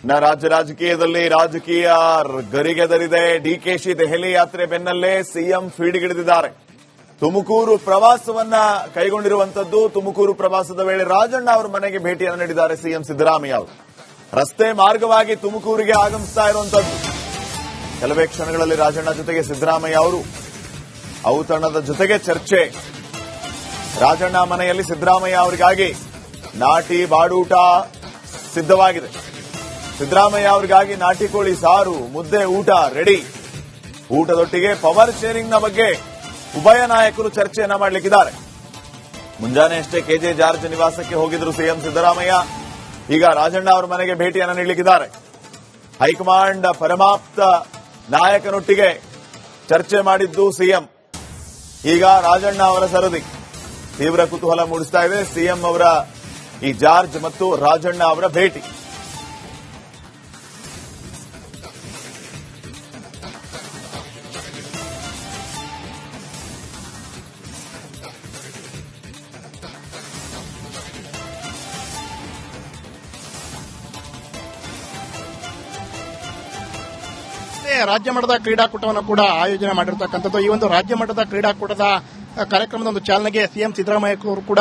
ರಾಜ್ಯ ರಾಜಕೀಯದಲ್ಲಿ ರಾಜಕೀಯ ಗರಿಗೆದರಿದೆ. ಡಿಕೆಶಿ ದೆಹಲಿ ಯಾತ್ರೆ ಬೆನ್ನಲ್ಲೇ ಸಿಎಂ ಫೀಡ್ಗಿಳಿದಿದ್ದಾರೆ. ತುಮಕೂರು ಪ್ರವಾಸವನ್ನ ಕೈಗೊಂಡಿರುವಂತದ್ದು. ತುಮಕೂರು ಪ್ರವಾಸದ ವೇಳೆ ರಾಜಣ್ಣ ಅವರ ಮನೆಗೆ ಭೇಟಿಯನ್ನು ನೀಡಿದ್ದಾರೆ ಸಿಎಂ ಸಿದ್ದರಾಮಯ್ಯ ಅವರು. ರಸ್ತೆ ಮಾರ್ಗವಾಗಿ ತುಮಕೂರಿಗೆ ಆಗಮಿಸ್ತಾ ಇರುವಂತದ್ದು. ಕೆಲವೇ ಕ್ಷಣಗಳಲ್ಲಿ ರಾಜಣ್ಣ ಜೊತೆಗೆ ಸಿದ್ದರಾಮಯ್ಯ ಅವರು ಔತಣದ ಜೊತೆಗೆ ಚರ್ಚೆ. ರಾಜಣ್ಣ ಮನೆಯಲ್ಲಿ ಸಿದ್ದರಾಮಯ್ಯ ಅವರಿಗಾಗಿ ನಾಟಿ ಬಾಡೂಟ ಸಿದ್ಧವಾಗಿದೆ. ಸಿದ್ದರಾಮಯ್ಯ ಅವರಿಗಾಗಿ ನಾಟಿ ಕೋಳಿ ಸಾರು, ಮುದ್ದೆ, ಊಟ ರೆಡಿ. ಊಟದೊಟ್ಟಿಗೆ ಪವರ್ ಶೇರಿಂಗ್ ನ ಬಗ್ಗೆ ಉಭಯ ನಾಯಕರು ಚರ್ಚೆಯನ್ನ ಮಾಡಲಿಕ್ಕಿದ್ದಾರೆ. ಮುಂಜಾನೆ ಅಷ್ಟೇ ಕೆಜೆ ಜಾರ್ಜ್ ನಿವಾಸಕ್ಕೆ ಹೋಗಿದ್ರು ಸಿಎಂ ಸಿದ್ದರಾಮಯ್ಯ. ಈಗ ರಾಜಣ್ಣ ಅವರ ಮನೆಗೆ ಭೇಟಿಯನ್ನು ನೀಡಲಿಕ್ಕಿದ್ದಾರೆ. ಹೈಕಮಾಂಡ್ ಪರಮಾಪ್ತ ನಾಯಕನೊಟ್ಟಿಗೆ ಚರ್ಚೆ ಮಾಡಿದ್ದು ಸಿಎಂ. ಈಗ ರಾಜಣ್ಣ ಅವರ ಸರದಿ ತೀವ್ರ ಕುತೂಹಲ ಮೂಡಿಸ್ತಾ ಇದೆ. ಸಿಎಂ ಅವರ ಈ ಜಾರ್ಜ್ ಮತ್ತು ರಾಜಣ್ಣ ಅವರ ಭೇಟಿ. ರಾಜ್ಯ ಮಟ್ಟದ ಕ್ರೀಡಾಕೂಟವನ್ನು ಕೂಡ ಆಯೋಜನೆ ಮಾಡಿರ್ತಕ್ಕಂಥದ್ದು. ಈ ಒಂದು ರಾಜ್ಯ ಮಟ್ಟದ ಕ್ರೀಡಾಕೂಟದ ಕಾರ್ಯಕ್ರಮದ ಒಂದು ಚಾಲನೆಗೆ ಸಿಎಂ ಸಿದ್ದರಾಮಯ್ಯ ಅವರು ಕೂಡ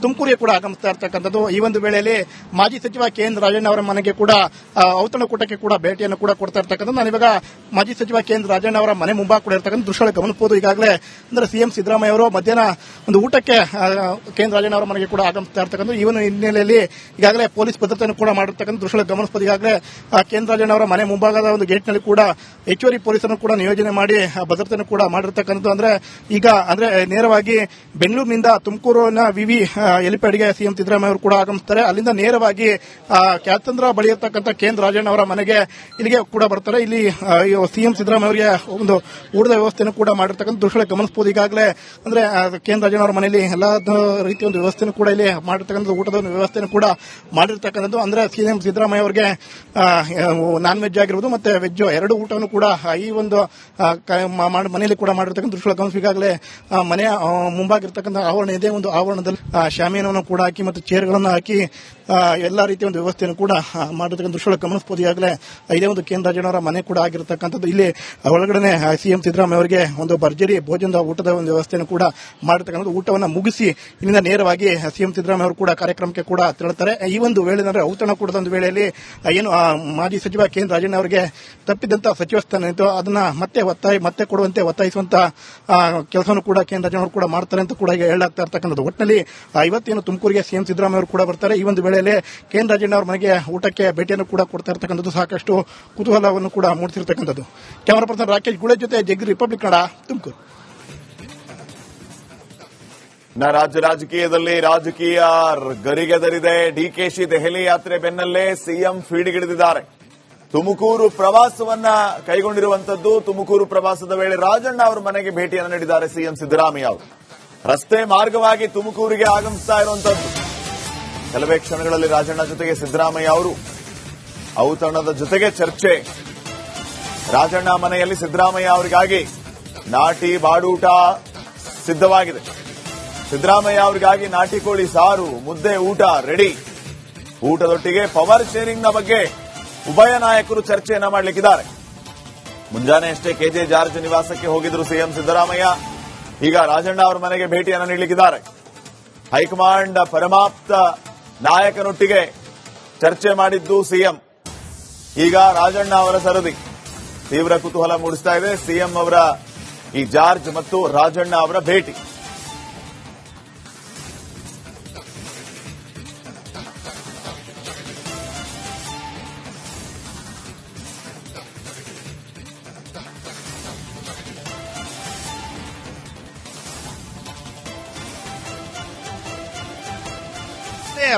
ತುಮಕೂರಿಗೆ ಕೂಡ ಆಗಮಿಸ್ತಾ ಇರತಕ್ಕಂಥದ್ದು. ಈ ಒಂದು ವೇಳೆಯಲ್ಲಿ ಮಾಜಿ ಸಚಿವ ಕೆಎನ್ ರಾಜಣ್ಣ ಅವರ ಮನೆಗೆ ಕೂಡ ಔತಣಕೂಟಕ್ಕೆ ಕೂಡ ಭೇಟಿಯನ್ನು ಕೂಡ ಕೊಡ್ತಾ ಇರತಕ್ಕಂಥದ್ದು. ನಾನಿವಾಗ ಮಾಜಿ ಸಚಿವ ಕೆಎನ್ ರಾಜಣ್ಣ ಅವರ ಮನೆ ಮುಂಭಾಗ ಕೂಡ ಇರತಕ್ಕಂಥ ದೃಶ್ಯಗಳು ಗಮನಿಸಬಹುದು. ಈಗಾಗಲೇ ಅಂದ್ರೆ ಸಿಎಂ ಸಿದ್ದರಾಮಯ್ಯ ಅವರು ಮಧ್ಯಾಹ್ನ ಒಂದು ಊಟಕ್ಕೆ ಕೆಎನ್ ರಾಜಣ್ಣ ಅವರ ಮನೆಗೆ ಕೂಡ ಆಗಮಿಸ್ತಾ ಇರತಕ್ಕಂಥ ಈ ಒಂದು ಹಿನ್ನೆಲೆಯಲ್ಲಿ ಈಗಾಗಲೇ ಪೊಲೀಸ್ ಭದ್ರತೆಯನ್ನು ಕೂಡ ಮಾಡಿರ್ತಕ್ಕಂಥ ದೃಶ್ಯಗಳು ಗಮನಿಸಬಹುದು. ಈಗಾಗಲೇ ಕೆಎನ್ ರಾಜಣ್ಣ ಅವರ ಮನೆ ಮುಂಭಾಗದ ಒಂದು ಗೇಟ್ನಲ್ಲಿ ಕೂಡ ಹೆಚ್ಚುವರಿ ಪೊಲೀಸರನ್ನು ಕೂಡ ನಿಯೋಜನೆ ಮಾಡಿ ಭದ್ರತೆಯನ್ನು ಕೂಡ ಮಾಡಿರ್ತಕ್ಕಂಥದ್ದು. ಅಂದ್ರೆ ನೇರವಾಗಿ ಬೆಂಗಳೂರಿನಿಂದ ತುಮಕೂರಿನ ವಿವಿ ಹೆಲಿಪ್ಯಾಡ್ಗೆ ಸಿಎಂ ಸಿದ್ದರಾಮಯ್ಯ ಅವರು ಕೂಡ ಆಗಮಿಸುತ್ತಾರೆ. ಅಲ್ಲಿಂದ ನೇರವಾಗಿ ಕ್ಯಾತಂದ್ರ ಬಳಿ ಇರತಕ್ಕಂಥ ಕೆಎನ್ ರಾಜಣ್ಣ ಅವರ ಮನೆಗೆ ಇಲ್ಲಿಗೆ ಕೂಡ ಬರ್ತಾರೆ. ಇಲ್ಲಿ ಸಿಎಂ ಸಿದ್ದರಾಮಯ್ಯ ಅವರಿಗೆ ಒಂದು ಊಟದ ವ್ಯವಸ್ಥೆಯನ್ನು ಕೂಡ ಮಾಡಿರ್ತಕ್ಕಂಥ ದೃಶ್ಯಗಳು ಗಮನಿಸಬಹುದು. ಈಗಾಗಲೇ ಅಂದ್ರೆ ಕೆಎನ್ ರಾಜಣ್ಣ ಅವರ ಮನೆಯಲ್ಲಿ ಎಲ್ಲಾ ರೀತಿಯ ಒಂದು ವ್ಯವಸ್ಥೆಯನ್ನು ಕೂಡ ಇಲ್ಲಿ ಮಾಡಿರ್ತಕ್ಕಂಥ ಊಟದ ಒಂದು ವ್ಯವಸ್ಥೆಯನ್ನು ಕೂಡ ಮಾಡಿರ್ತಕ್ಕಂಥದ್ದು. ಅಂದ್ರೆ ಸಿಎಂ ಸಿದ್ದರಾಮಯ್ಯ ಅವರಿಗೆ ನಾನ್ ವೆಜ್ ಆಗಿರ್ಬೋದು ಮತ್ತೆ ವೆಜ್ ಎರಡು ಊಟವನ್ನು ಕೂಡ ಈ ಒಂದು ಮನೆಯಲ್ಲಿ ಕೂಡ ಮಾಡಿರ್ತಕ್ಕಂಥ ದೃಶ್ಯಗಳು ಗಮನಿಸಿ. ಈಗಾಗಲೇ ಮನೆಯ ಮುಂಭಾಗಿರ್ತಕ್ಕಂಥ ಆವರಣ ಇದೆ. ಒಂದು ಆವರಣದಲ್ಲಿ ಶಾಮಿಯಾನವನ್ನು ಕೂಡ ಹಾಕಿ ಮತ್ತು ಚೇರ್ಗಳನ್ನು ಹಾಕಿ ಎಲ್ಲಾ ರೀತಿಯ ಒಂದು ವ್ಯವಸ್ಥೆಯನ್ನು ಕೂಡ ಮಾಡಿರ್ತಕ್ಕಂಥ ದೃಶ್ಯಗಳು ಗಮನಿಸಬಹುದು. ಈಗಾಗಲೇ ಇದೇ ಒಂದು ಕೆಎನ್ ರಾಜಣ್ಣ ಅವರ ಮನೆ ಕೂಡ ಆಗಿರತಕ್ಕಂಥದ್ದು. ಇಲ್ಲಿ ಒಳಗಡೆ ಸಿಎಂ ಸಿದ್ದರಾಮಯ್ಯ ಅವರಿಗೆ ಒಂದು ಭರ್ಜರಿ ಭೋಜನದ ಊಟದ ಒಂದು ವ್ಯವಸ್ಥೆಯನ್ನು ಕೂಡ ಮಾಡಿರ್ತಕ್ಕಂಥದ್ದು. ಊಟವನ್ನು ಮುಗಿಸಿ ಇಲ್ಲಿಂದ ನೇರವಾಗಿ ಸಿಎಂ ಸಿದ್ದರಾಮಯ್ಯ ಅವರು ಕೂಡ ಕಾರ್ಯಕ್ರಮಕ್ಕೆ ಕೂಡ ತೆರಳುತ್ತಾರೆ. ಈ ಒಂದು ವೇಳೆ ಅಂದ್ರೆ ಔತಣ ಕೂಡದ ಒಂದು ವೇಳೆಯಲ್ಲಿ ಏನು ಮಾಜಿ ಸಚಿವ ಕೆಎನ್ ರಾಜಣ್ಣ ಅವರಿಗೆ ತಪ್ಪಿದಂತಹ ಸಚಿವ ಸ್ಥಾನ ಇತ್ತು ಅದನ್ನ ಮತ್ತೆ ಕೊಡುವಂತೆ ಒತ್ತಾಯಿಸುವಂತ ಕೆಲಸವನ್ನು ಕೂಡ ಕೆಎನ್ ರಾಜಣ್ಣ ಅವರು ಕೂಡ ಮಾಡ್ತಾರೆ ಅಂತ ಕೂಡ ಈಗ ಹೇಳಲಾಗ್ತಾ ಇರ್ತಕ್ಕಂಥದ್ದು. ಒಟ್ಟಿನಲ್ಲಿ ಇವತ್ತೇನು ತುಮಕೂರಿಗೆ ಸಿಎಂ ಸಿದ್ದರಾಮಯ್ಯ ಅವರು ಕೂಡ ಬರ್ತಾರೆ. ಈ ಒಂದು ವೇಳೆಯಲ್ಲಿ ಕೆಎನ್ ರಾಜಣ್ಣ ಅವರ ಮನೆಗೆ ಊಟಕ್ಕೆ ಭೇಟಿಯನ್ನು ಕೂಡ ಕೊಡ್ತಾ ಇರತಕ್ಕಂಥದ್ದು ಸಾಕಷ್ಟು ಕುತೂಹಲವನ್ನು ಕೂಡ ಮೂಡಿಸಿರ್ತಕ್ಕಂಥದ್ದು. ಕ್ಯಾಮರಾ ಪರ್ಸನ್ ರಾಕೇಶ್ ಗುಳೆ ಜೊತೆ ಜಗ್ಗಿ ರಿಪಬ್ಲಿಕ್ ಕನ್ನಡ, ತುಮಕೂರು. ರಾಜ್ಯ ರಾಜಕೀಯದಲ್ಲಿ ರಾಜಕೀಯ ಗರಿಗೆದರಿದೆ. ಡಿಕೆಶಿ ದೆಹಲಿ ಯಾತ್ರೆ ಬೆನ್ನಲ್ಲೇ ಸಿಎಂ ಫೀಡ್ಗಿಳಿದಿದ್ದಾರೆ. ತುಮಕೂರು ಪ್ರವಾಸವನ್ನ ಕೈಗೊಂಡಿರುವಂತದ್ದು. ತುಮಕೂರು ಪ್ರವಾಸದ ವೇಳೆ ರಾಜಣ್ಣ ಅವರ ಮನೆಗೆ ಭೇಟಿಯನ್ನು ನೀಡಿದ್ದಾರೆ ಸಿಎಂ ಸಿದ್ದರಾಮಯ್ಯ ಅವರು. ರಸ್ತೆ ಮಾರ್ಗವಾಗಿ ತುಮಕೂರಿಗೆ ಆಗಮಿಸ್ತಾ ಇರುವಂತದ್ದು. ಕೆಲವೇ ಕ್ಷಣಗಳಲ್ಲಿ ರಾಜಣ್ಣ ಜೊತೆಗೆ ಸಿದ್ದರಾಮಯ್ಯ ಅವರು ಔತಣದ ಜೊತೆಗೆ ಚರ್ಚೆ. ರಾಜಣ್ಣ ಮನೆಯಲ್ಲಿ ಸಿದ್ದರಾಮಯ್ಯ ಅವರಿಗಾಗಿ ನಾಟಿ ಬಾಡೂಟ ಸಿದ್ಧವಾಗಿದೆ. ಸಿದ್ದರಾಮಯ್ಯ ಅವರಿಗಾಗಿ ನಾಟಿ ಕೋಳಿ ಸಾರು, ಮುದ್ದೆ, ಊಟ ರೆಡಿ. ಊಟದೊಟ್ಟಿಗೆ ಪವರ್ ಶೇರಿಂಗ್ ನ ಬಗ್ಗೆ ಉಭಯ ನಾಯಕರು ಚರ್ಚೆಯನ್ನ ಮಾಡಲಿಕ್ಕಿದ್ದಾರೆ. ಮುಂಜಾನೆ ಅಷ್ಟೇ ಕೆಜೆ ಜಾರ್ಜ್ ನಿವಾಸಕ್ಕೆ ಹೋಗಿದ್ರು ಸಿಎಂ ಸಿದ್ದರಾಮಯ್ಯ. ಈಗ ರಾಜಣ್ಣ ಅವರ ಮನೆಗೆ ಭೇಟಿಯನ್ನು ನೀಡಲಿಕ್ಕಿದ್ದಾರೆ. ಹೈಕಮಾಂಡ್ ಪರಮಾಪ್ತ ನಾಯಕನೊಟ್ಟಿಗೆ ಚರ್ಚೆ ಮಾಡಿದ್ದು ಸಿಎಂ. ಈಗ ರಾಜಣ್ಣ ಅವರ ಸರದಿ ತೀವ್ರ ಕುತೂಹಲ ಮೂಡಿಸ್ತಾ ಇದೆ. ಸಿಎಂ ಅವರ ಈ ಜಾರ್ಜ್ ಮತ್ತು ರಾಜಣ್ಣ ಅವರ ಭೇಟಿ.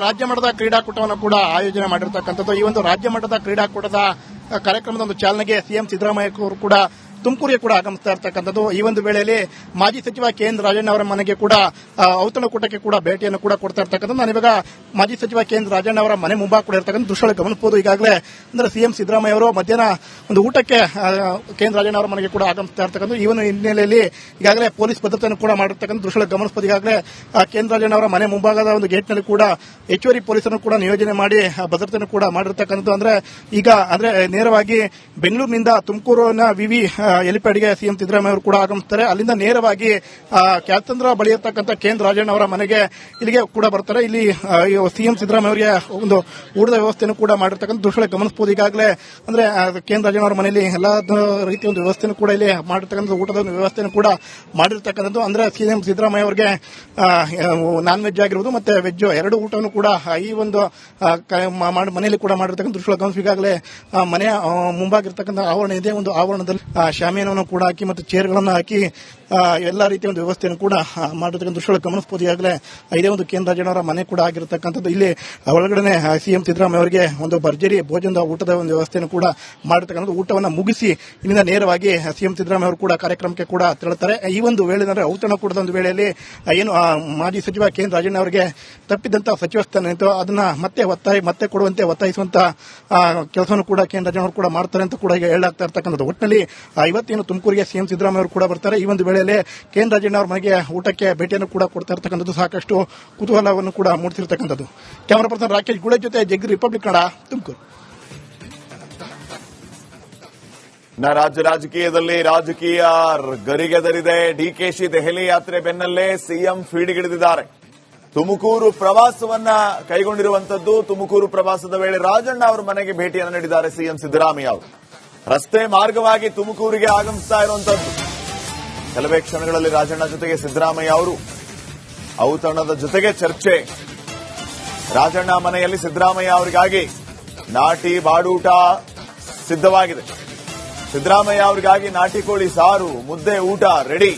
ರಾಜ್ಯ ಮಟ್ಟದ ಕ್ರೀಡಾಕೂಟವನ್ನು ಕೂಡ ಆಯೋಜನೆ ಮಾಡಿರ್ತಕ್ಕಂಥದ್ದು. ಈ ಒಂದು ರಾಜ್ಯ ಮಟ್ಟದ ಕ್ರೀಡಾಕೂಟದ ಕಾರ್ಯಕ್ರಮದ ಒಂದು ಚಾಲನೆಗೆ ಸಿಎಂ ಸಿದ್ದರಾಮಯ್ಯ ಅವರು ಕೂಡ ತುಮಕೂರಿಗೆ ಕೂಡ ಆಗಮಿಸ್ತಾ ಇರ್ತಕ್ಕಂಥದ್ದು. ಈ ಒಂದು ವೇಳೆಯಲ್ಲಿ ಮಾಜಿ ಸಚಿವ ಕೆ ಎನ್ ರಾಜಣ್ಣ ಅವರ ಮನೆಗೆ ಕೂಡ ಔತಣಕೂಟಕ್ಕೆ ಕೂಡ ಭೇಟಿಯನ್ನು ಕೂಡ ಕೊಡ್ತಾ ಇರ್ತಕ್ಕಂಥದ್ದು. ನಾನಿವಾಗ ಮಾಜಿ ಸಚಿವ ಕೆ ಎನ್ ರಾಜಣ್ಣ ಅವರ ಮನೆ ಮುಂಭಾಗ ಕೂಡ ಇರ್ತಕ್ಕಂಥ ದೃಶ್ಯಗಳು ಗಮನಿಸಬಹುದು. ಈಗಾಗಲೇ ಅಂದ್ರೆ ಸಿಎಂ ಸಿದ್ದರಾಮಯ್ಯ ಅವರು ಮಧ್ಯಾಹ್ನ ಒಂದು ಊಟಕ್ಕೆ ಕೆ ಎನ್ ರಾಜಣ್ಣ ಅವರ ಮನೆಗೆ ಕೂಡ ಆಗಮಿಸ್ತಾ ಇರ್ತಕ್ಕಂಥ ಈ ಒಂದು ಹಿನ್ನೆಲೆಯಲ್ಲಿ ಈಗಾಗಲೇ ಪೊಲೀಸ್ ಭದ್ರತೆಯನ್ನು ಕೂಡ ಮಾಡಿರ್ತಕ್ಕಂಥ ದೃಶ್ಯಗಳು ಗಮನಿಸಬಹುದು. ಈಗಾಗಲೇ ಕೆ ಎನ್ ರಾಜಣ್ಣ ಅವರ ಮನೆ ಮುಂಭಾಗದ ಒಂದು ಗೇಟ್ನಲ್ಲಿ ಕೂಡ ಹೆಚ್ಚುವರಿ ಪೊಲೀಸರನ್ನು ಕೂಡ ನಿಯೋಜನೆ ಮಾಡಿ ಭದ್ರತೆಯನ್ನು ಕೂಡ ಮಾಡಿರ್ತಕ್ಕಂಥದ್ದು. ಅಂದ್ರೆ ನೇರವಾಗಿ ಬೆಂಗಳೂರಿನಿಂದ ತುಮಕೂರಿನ ವಿವಿ ಹೆಲಿಪ್ಯಾಡ್ಗೆ ಸಿಎಂ ಸಿದ್ದರಾಮಯ್ಯ ಅವರು ಕೂಡ ಆಗಮಿಸ್ತಾರೆ. ಅಲ್ಲಿಂದ ನೇರವಾಗಿ ಕ್ಯಾತ್ಸಂದ್ರ ಬಳಿ ಇರತಕ್ಕಂಥ ಕೆ ಎನ್ ರಾಜಣ್ಣ ಅವರ ಮನೆಗೆ ಇಲ್ಲಿಗೆ ಕೂಡ ಬರ್ತಾರೆ. ಇಲ್ಲಿ ಸಿಎಂ ಸಿದ್ದರಾಮಯ್ಯ ಅವರಿಗೆ ಒಂದು ಊಟದ ವ್ಯವಸ್ಥೆಯನ್ನು ಕೂಡ ಮಾಡಿರ್ತಕ್ಕಂಥ ದೃಶ್ಯಗಳು ಗಮನಿಸಬಹುದು. ಈಗಾಗಲೇ ಅಂದ್ರೆ ಕೆ ಎನ್ ರಾಜಣ್ಣ ಅವರ ಮನೆಯಲ್ಲಿ ಎಲ್ಲಾ ರೀತಿಯ ಒಂದು ವ್ಯವಸ್ಥೆಯನ್ನು ಕೂಡ ಇಲ್ಲಿ ಮಾಡಿರ್ತಕ್ಕಂಥ ಊಟದ ಒಂದು ವ್ಯವಸ್ಥೆಯನ್ನು ಕೂಡ ಮಾಡಿರ್ತಕ್ಕಂಥದ್ದು. ಅಂದ್ರೆ ಸಿಎಂ ಸಿದ್ದರಾಮಯ್ಯ ಅವರಿಗೆ ನಾನ್ ವೆಜ್ ಆಗಿರುವುದು ಮತ್ತೆ ವೆಜ್ ಎರಡು ಊಟವನ್ನು ಕೂಡ ಈ ಒಂದು ಮನೆಯಲ್ಲಿ ಕೂಡ ಮಾಡಿರ್ತಕ್ಕಂಥ ದೃಶ್ಯಗಳು ಗಮನಿಸಿ. ಈಗಾಗಲೇ ಮನೆಯ ಮುಂಭಾಗಿರ್ತಕ್ಕಂಥ ಆವರಣ ಇದೆ. ಒಂದು ಆವರಣದಲ್ಲಿ ಶಾಮಿಯಾನವನ್ನು ಕೂಡ ಹಾಕಿ ಮತ್ತು ಚೇರ್ಗಳನ್ನು ಹಾಕಿ ಎಲ್ಲಾ ರೀತಿಯ ಒಂದು ವ್ಯವಸ್ಥೆಯನ್ನು ಕೂಡ ಮಾಡಿರ್ತಕ್ಕಂಥ ದೃಶ್ಯಗಳು ಗಮನಿಸಬಹುದು. ಈಗಾಗಲೇ ಇದೇ ಒಂದು ಕೆ ಎನ್ ರಾಜಣ್ಣ ಅವರ ಮನೆ ಕೂಡ ಆಗಿರತಕ್ಕಂಥದ್ದು. ಇಲ್ಲಿ ಒಳಗಡೆ ಸಿಎಂ ಸಿದ್ದರಾಮಯ್ಯ ಅವರಿಗೆ ಒಂದು ಭರ್ಜರಿ ಭೋಜನದ ಊಟದ ಒಂದು ವ್ಯವಸ್ಥೆಯನ್ನು ಕೂಡ ಮಾಡಿರ್ತಕ್ಕಂಥದ್ದು. ಊಟವನ್ನು ಮುಗಿಸಿ ಇಲ್ಲಿಂದ ನೇರವಾಗಿ ಸಿಎಂ ಸಿದ್ದರಾಮಯ್ಯ ಅವರು ಕೂಡ ಕಾರ್ಯಕ್ರಮಕ್ಕೆ ಕೂಡ ತೆರಳುತ್ತಾರೆ. ಈ ಒಂದು ವೇಳೆ ಅಂದ್ರೆ ಔತಣಕೂಟದ ಒಂದು ವೇಳೆಯಲ್ಲಿ ಏನು ಮಾಜಿ ಸಚಿವ ಕೆ ಎನ್ ರಾಜಣ್ಣ ಅವರಿಗೆ ತಪ್ಪಿದಂತ ಸಚಿವ ಸ್ಥಾನ ಇತ್ತು ಅದನ್ನ ಮತ್ತೆ ಕೊಡುವಂತೆ ಒತ್ತಾಯಿಸುವಂತ ಕೆಲಸವನ್ನು ಕೂಡ ಕೆ ಎನ್ ರಾಜಣ್ಣ ಅವರು ಕೂಡ ಮಾಡ್ತಾರೆ ಅಂತ ಕೂಡ ಈಗ ಹೇಳಲಾಗ್ತಾ ಇರ್ತಕ್ಕಂಥದ್ದು. ಒಟ್ಟಿನಲ್ಲಿ ಇವತ್ತೇನು ತುಮಕೂರಿಗೆ ಸಿಎಂ ಸಿದ್ದರಾಮಯ್ಯ ಅವರು ಕೂಡ ಬರ್ತಾರೆ. ಈ ಒಂದು ವೇಳೆಯಲ್ಲಿ ಕೆ ಎನ್ ರಾಜಣ್ಣ ಅವರ ಮನೆಗೆ ಊಟಕ್ಕೆ ಭೇಟಿಯನ್ನು ಕೂಡ ಕೊಡ್ತಾ ಇರ್ತಕ್ಕಂಥದ್ದು ಸಾಕಷ್ಟು ಕುತೂಹಲವನ್ನು ಕೂಡ ಮೂಡಿಸಿರ್ತಕ್ಕಂಥದ್ದು. ಕ್ಯಾಮರಾ ಪರ್ಸನ್ ರಾಕೇಶ್ ಗುಳೆ ಜೊತೆ ಜಗ್ಗಿ ರಿಪಬ್ಲಿಕ್ ಕನ್ನಡ, ತುಮಕೂರು. ರಾಜಕೀಯದಲ್ಲಿ ರಾಜಕೀಯ ಗರಿಗೆದರಿದೆ. ಡಿಕೆಶಿ ದೆಹಲಿ ಯಾತ್ರೆ ಬೆನ್ನಲ್ಲೇ ಸಿಎಂ ಫೀಡ್ಗಿಳಿದಿದ್ದಾರೆ. ತುಮಕೂರು ಪ್ರವಾಸವನ್ನ ಕೈಗೊಂಡಿರುವಂತದ್ದು. ತುಮಕೂರು ಪ್ರವಾಸದ ವೇಳೆ ರಾಜಣ್ಣ ಅವರ ಮನೆಗೆ ಭೇಟಿಯನ್ನು ನೀಡಿದ್ದಾರೆ ಸಿಎಂ ಸಿದ್ದರಾಮಯ್ಯ ಅವರು. ರಸ್ತೆ ಮಾರ್ಗವಾಗಿ ತುಮಕೂರಿಗೆ ಆಗಮಿಸ್ತಾ ಇರುವಂತದ್ದು. ಕೆಲವೇ ಕ್ಷಣಗಳಲ್ಲಿ ರಾಜಣ್ಣ ಜೊತೆಗೆ ಸಿದ್ದರಾಮಯ್ಯ ಅವರು ಔತಣದ ಜೊತೆಗೆ ಚರ್ಚೆ. ರಾಜಣ್ಣ ಮನೆಯಲ್ಲಿ ಸಿದ್ದರಾಮಯ್ಯ ಅವರಿಗಾಗಿ ನಾಟಿ ಬಾಡೂಟ ಸಿದ್ಧವಾಗಿದೆ. ಸಿದ್ದರಾಮಯ್ಯ ಅವರಿಗಾಗಿ ನಾಟಿ ಕೋಳಿ ಸಾರು, ಮುದ್ದೆ, ಊಟ ರೆಡಿ.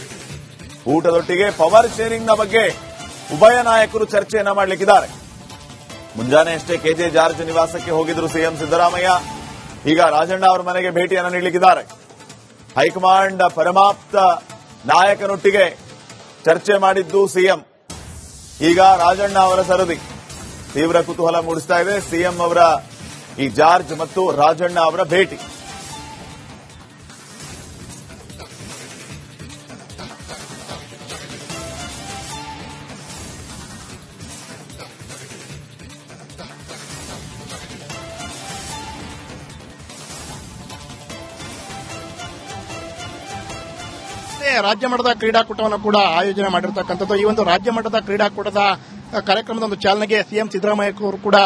ಊಟದೊಟ್ಟಿಗೆ ಪವರ್ ಶೇರಿಂಗ್ ನ ಬಗ್ಗೆ ಉಭಯ ನಾಯಕರು ಚರ್ಚೆಯನ್ನ ಮಾಡಲಿಕ್ಕಿದ್ದಾರೆ. ಮುಂಜಾನೆ ಅಷ್ಟೇ ಕೆಜೆ ಜಾರ್ಜ್ ನಿವಾಸಕ್ಕೆ ಹೋಗಿದ್ರು ಸಿಎಂ ಸಿದ್ದರಾಮಯ್ಯ. ಈಗ ರಾಜಣ್ಣ ಅವರ ಮನೆಗೆ ಭೇಟಿಯನ್ನು ನೀಡಲಿಕ್ಕಿದ್ದಾರೆ. ಹೈಕಮಾಂಡ್ ಪರಮಾಪ್ತ ನಾಯಕನೊಟ್ಟಿಗೆ ಚರ್ಚೆ ಮಾಡಿದ್ದು ಸಿಎಂ. ಈಗ ರಾಜಣ್ಣ ಅವರ ಸರದಿ ತೀವ್ರ ಕುತೂಹಲ ಮೂಡಿಸ್ತಾ ಇದೆ. ಸಿಎಂ ಅವರ ಈ ಜಾರ್ಜ್ ಮತ್ತು ರಾಜಣ್ಣ ಅವರ ಭೇಟಿ. ರಾಜ್ಯ ಮಟ್ಟದ ಕ್ರೀಡಾಕೂಟವನ್ನು ಕೂಡ ಆಯೋಜನೆ ಮಾಡಿರ್ತಕ್ಕಂಥದ್ದು. ಈ ಒಂದು ರಾಜ್ಯ ಮಟ್ಟದ ಕ್ರೀಡಾಕೂಟದ ಕಾರ್ಯಕ್ರಮದ ಒಂದು ಚಾಲನೆಗೆ ಸಿಎಂ ಸಿದ್ದರಾಮಯ್ಯ ಅವರು ಕೂಡ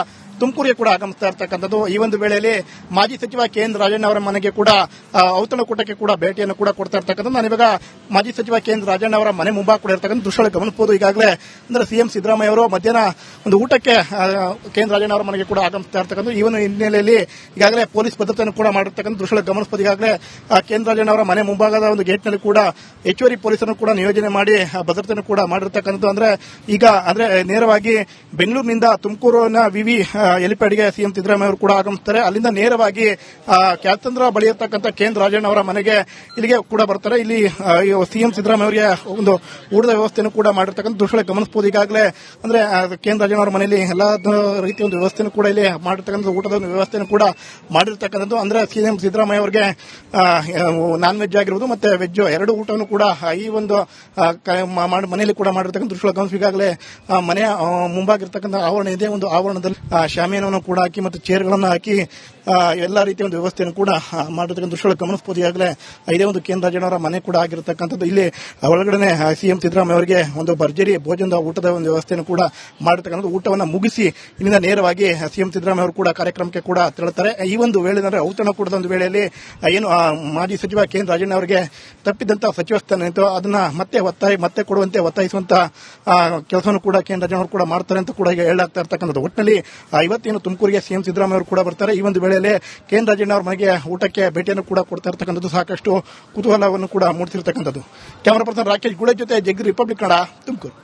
ತುಮಕೂರಿಗೆ ಕೂಡ ಆಗಮಿಸ್ತಾ ಇರ್ತಕ್ಕಂಥದ್ದು. ಈ ಒಂದು ವೇಳೆಯಲ್ಲಿ ಮಾಜಿ ಸಚಿವ ಕೆ ಎನ್ ರಾಜಣ್ಣ ಅವರ ಮನೆಗೆ ಕೂಡ ಔತಣಕೂಟಕ್ಕೆ ಕೂಡ ಭೇಟಿಯನ್ನು ಕೂಡ ಕೊಡ್ತಾ ಇರ್ತಕ್ಕಂಥದ್ದು. ನಾನಿವಾಗ ಮಾಜಿ ಸಚಿವ ಕೆ ಎನ್ ರಾಜಣ್ಣ ಅವರ ಮನೆ ಮುಂಭಾಗ ಕೂಡ ಇರ್ತಕ್ಕಂಥ ದೃಶ್ಯಗಳು ಗಮನಿಸಬಹುದು. ಈಗಾಗಲೇ ಅಂದ್ರೆ ಸಿಎಂ ಸಿದ್ದರಾಮಯ್ಯ ಅವರು ಮಧ್ಯಾಹ್ನ ಒಂದು ಊಟಕ್ಕೆ ಕೆ ಎನ್ ರಾಜಣ್ಣ ಅವರ ಮನೆಗೆ ಕೂಡ ಆಗಮಿಸ್ತಾ ಇರ್ತಕ್ಕಂಥದ್ದು. ಈ ಒಂದು ಹಿನ್ನೆಲೆಯಲ್ಲಿ ಈಗಾಗಲೇ ಪೊಲೀಸ್ ಭದ್ರತೆಯನ್ನು ಕೂಡ ಮಾಡಿರ್ತಕ್ಕಂಥ ದೃಶ್ಯಗಳು ಗಮನಿಸಬಹುದು. ಈಗಾಗಲೇ ಕೆ ಎನ್ ರಾಜಣ್ಣ ಅವರ ಮನೆ ಮುಂಭಾಗದ ಒಂದು ಗೇಟ್ನಲ್ಲಿ ಕೂಡ ಹೆಚ್ಚುವರಿ ಪೊಲೀಸರನ್ನು ಕೂಡ ನಿಯೋಜನೆ ಮಾಡಿ ಭದ್ರತೆಯನ್ನು ಕೂಡ ಮಾಡಿರ್ತಕ್ಕಂಥದ್ದು. ಅಂದ್ರೆ ನೇರವಾಗಿ ಬೆಂಗಳೂರಿನಿಂದ ತುಮಕೂರಿನ ವಿವಿ ಹೆಲಿಪ್ಯಾಡ್ಗೆ ಸಿಎಂ ಸಿದ್ದರಾಮಯ್ಯ ಅವರು ಕೂಡ ಆಗಮಿಸ್ತಾರೆ. ಅಲ್ಲಿಂದ ನೇರವಾಗಿ ಕ್ಯಾತ್ಸಂದ್ರ ಬಳಿ ಇರತಕ್ಕಂಥ ಕೆ ಎನ್ ರಾಜಣ್ಣ ಅವರ ಮನೆಗೆ ಇಲ್ಲಿಗೆ ಕೂಡ ಬರ್ತಾರೆ. ಇಲ್ಲಿ ಸಿಎಂ ಸಿದ್ದರಾಮಯ್ಯ ಅವರಿಗೆ ಒಂದು ಊಟದ ವ್ಯವಸ್ಥೆಯನ್ನು ಕೂಡ ಮಾಡಿರ್ತಕ್ಕಂಥ ದೃಶ್ಯಗಳು ಗಮನಿಸಬಹುದು. ಈಗಾಗಲೇ ಅಂದ್ರೆ ಕೆ ಎನ್ ರಾಜಣ್ಣ ಅವರ ಮನೆಯಲ್ಲಿ ಎಲ್ಲಾ ರೀತಿಯ ಒಂದು ವ್ಯವಸ್ಥೆಯನ್ನು ಕೂಡ ಇಲ್ಲಿ ಮಾಡಿರ್ತಕ್ಕಂಥ ಊಟದ ಒಂದು ವ್ಯವಸ್ಥೆಯನ್ನು ಕೂಡ ಮಾಡಿರ್ತಕ್ಕಂಥದ್ದು. ಅಂದ್ರೆ ಸಿಎಂ ಸಿದ್ದರಾಮಯ್ಯ ಅವರಿಗೆ ನಾನ್ ವೆಜ್ ಆಗಿರುವುದು ಮತ್ತೆ ವೆಜ್ ಎರಡು ಊಟವನ್ನು ಕೂಡ ಈ ಒಂದು ಮನೆಯಲ್ಲಿ ಕೂಡ ಮಾಡಿರ್ತಕ್ಕಂಥ ದೃಶ್ಯಗಳು ಗಮನಿಸಿ. ಈಗಾಗಲೇ ಮನೆಯ ಮುಂಭಾಗಿರ್ತಕ್ಕಂಥ ಆವರಣ ಇದೆ. ಒಂದು ಆವರಣದಲ್ಲಿ ಶಾಮಿಯಾನವನ್ನು ಕೂಡ ಹಾಕಿ ಮತ್ತು ಚೇರ್ಗಳನ್ನು ಹಾಕಿ ಎಲ್ಲಾ ರೀತಿಯ ಒಂದು ವ್ಯವಸ್ಥೆಯನ್ನು ಕೂಡ ಮಾಡಿರ್ತಕ್ಕಂಥ ದೃಶ್ಯಗಳು ಗಮನಿಸಬಹುದು. ಈಗಾಗಲೇ ಇದೇ ಒಂದು ಕೆ ಎನ್ ರಾಜಣ್ಣ ಅವರ ಮನೆ ಕೂಡ ಆಗಿರತಕ್ಕಂಥದ್ದು. ಇಲ್ಲಿ ಒಳಗಡೆ ಸಿಎಂ ಸಿದ್ದರಾಮಯ್ಯ ಅವರಿಗೆ ಒಂದು ಭರ್ಜರಿ ಭೋಜನದ ಊಟದ ಒಂದು ವ್ಯವಸ್ಥೆಯನ್ನು ಕೂಡ ಮಾಡಿರ್ತಕ್ಕಂಥದ್ದು. ಊಟವನ್ನು ಮುಗಿಸಿ ಇಲ್ಲಿಂದ ನೇರವಾಗಿ ಸಿಎಂ ಸಿದ್ದರಾಮಯ್ಯ ಅವರು ಕೂಡ ಕಾರ್ಯಕ್ರಮಕ್ಕೆ ಕೂಡ ತೆರಳುತ್ತಾರೆ. ಈ ಒಂದು ವೇಳೆ ಅಂದ್ರೆ ಔತಣಕೂಟದ ಒಂದು ವೇಳೆಯಲ್ಲಿ ಏನು ಮಾಜಿ ಸಚಿವ ಕೆ ಎನ್ ರಾಜಣ್ಣ ಅವರಿಗೆ ತಪ್ಪಿದಂತ ಸಚಿವ ಸ್ಥಾನ ಇತ್ತು ಅದನ್ನ ಮತ್ತೆ ಕೊಡುವಂತೆ ಒತ್ತಾಯಿಸುವಂತ ಕೆಲಸವನ್ನು ಕೂಡ ಕೆ ಎನ್ ರಾಜಣ್ಣ ಅವರು ಕೂಡ ಮಾಡ್ತಾರೆ ಅಂತ ಕೂಡ ಈಗ ಹೇಳಲಾಗ್ತಾ ಇರ್ತಕ್ಕಂಥದ್ದು. ಒಟ್ಟಿನಲ್ಲಿ ಇವತ್ತೇನು ತುಮಕೂರಿಗೆ ಸಿಎಂ ಸಿದ್ದರಾಮಯ್ಯ ಅವರು ಕೂಡ ಬರ್ತಾರೆ. ಈ ಒಂದು ವೇಳೆಯಲ್ಲಿ ಕೆ ಎನ್ ರಾಜಣ್ಣ ಅವರ ಮನೆಗೆ ಊಟಕ್ಕೆ ಭೇಟಿಯನ್ನು ಕೂಡ ಕೊಡ್ತಾ ಇರ್ತಕ್ಕಂಥದ್ದು ಸಾಕಷ್ಟು ಕುತೂಹಲವನ್ನು ಕೂಡ ಮೂಡಿಸಿರ್ತಕ್ಕಂಥದ್ದು. ಕ್ಯಾಮರಾ ಪರ್ಸನ್ ರಾಕೇಶ್ ಗುಳೆ ಜೊತೆ ಜಗ್ಗಿ ರಿಪಬ್ಲಿಕ್ ಕನ್ನಡ, ತುಮಕೂರು.